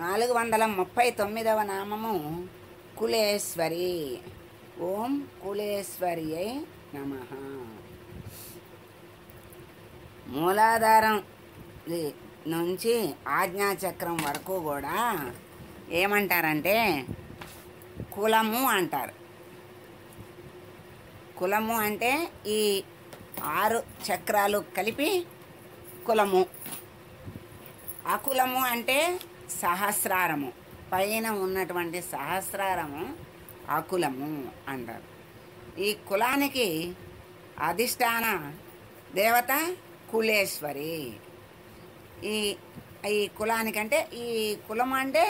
439వ నామము కులేశ్వరి. ఓం కులేశ్వర్యై నమః. మూలాధారం నుంచి ఆజ్ఞాచక్రం వరకు కూడా ఏమంటారంటే కులము అంటారు. కులము అంటే ఈ 6 చక్రాలు కలిపి కులము. అకులము అంటే సహస్రారము, పైన ఉన్నటువంటి సహస్రారము అకులము అంటారు. ఈ కులానికి అధిష్టాన దేవత కులేశ్వరి. ఈ ఈ కులానికంటే ఈ కులం అంటే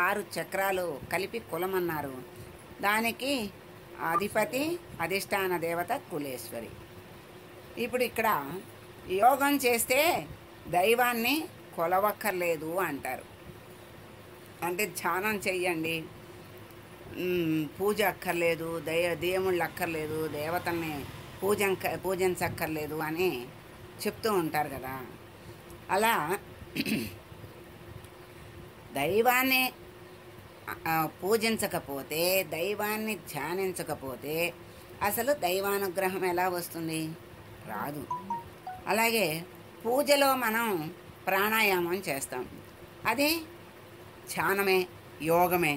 6 చక్రాలు కలిపి కులం అన్నారు. దానికి అధిపతి అధిష్టాన దేవత కులేశ్వరి. ఇప్పుడు ఇక్కడ యోగం చేస్తే దైవాన్ని కొలవక్కర్లేదు అంటారు. అంటే ధ్యానం చెయ్యండి, పూజ అక్కర్లేదు, దేవుళ్ళు అక్కర్లేదు, దేవతల్ని పూజించక్కర్లేదు అని చెప్తూ ఉంటారు కదా. అలా దైవాన్ని పూజించకపోతే, దైవాన్ని ధ్యానించకపోతే అసలు దైవానుగ్రహం ఎలా వస్తుంది? రాదు. అలాగే పూజలో మనం ప్రాణాయామం చేస్తాం, అది ధ్యానమే, యోగమే.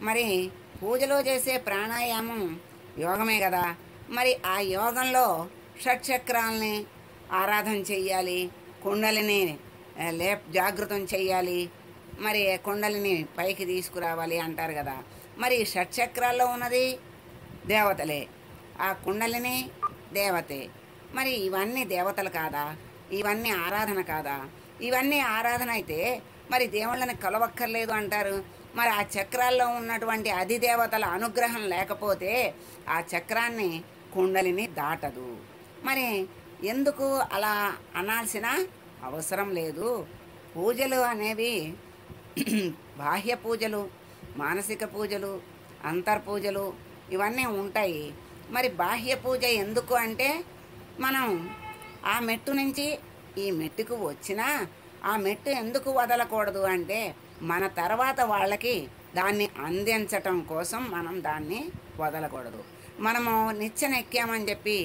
మరి పూజలో చేసే ప్రాణాయామం యోగమే కదా. మరి ఆ యోగంలో షట్చక్రాలని ఆరాధన చెయ్యాలి, కుండలిని జాగృతం చెయ్యాలి, మరి కుండలిని పైకి తీసుకురావాలి అంటారు కదా. మరి షట్చక్రాల్లో ఉన్నది దేవతలే, ఆ కుండలిని దేవతే. మరి ఇవన్నీ దేవతలు కాదా? ఇవన్నీ ఆరాధన కాదా? ఇవన్నీ ఆరాధన అయితే మరి దేవుళ్ళని కొలవక్కర్లేదు అంటారు. మరి ఆ చక్రాల్లో ఉన్నటువంటి అధిదేవతల అనుగ్రహం లేకపోతే ఆ చక్రాన్ని కుండలిని దాటదు. మరి ఎందుకు అలా అనాల్సిన అవసరం లేదు. పూజలు అనేవి బాహ్య పూజలు, మానసిక పూజలు, అంతర్పూజలు ఇవన్నీ ఉంటాయి. మరి బాహ్య పూజ ఎందుకు అంటే మనం ఆ మెట్టు నుంచి ఈ మెట్టుకు వచ్చినా ఆ మెట్టు ఎందుకు వదలకూడదు అంటే మన తర్వాత వాళ్ళకి దాన్ని అందించటం కోసం మనం దాన్ని వదలకూడదు. మనము నిచ్చెన ఎక్కామని చెప్పి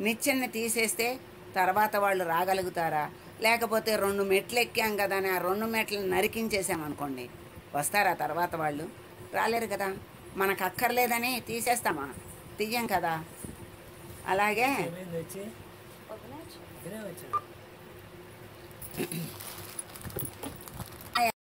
నిచ్చెన్ని తీసేస్తే తర్వాత వాళ్ళు రాగలుగుతారా? లేకపోతే 2 మెట్లు ఎక్కాం కదా అని ఆ 2 మెట్లను నరికించేసామనుకోండి, వస్తారా తర్వాత వాళ్ళు? రాలేరు కదా. మనకు అక్కర్లేదని తీసేస్తామా? తీయం కదా. అలాగే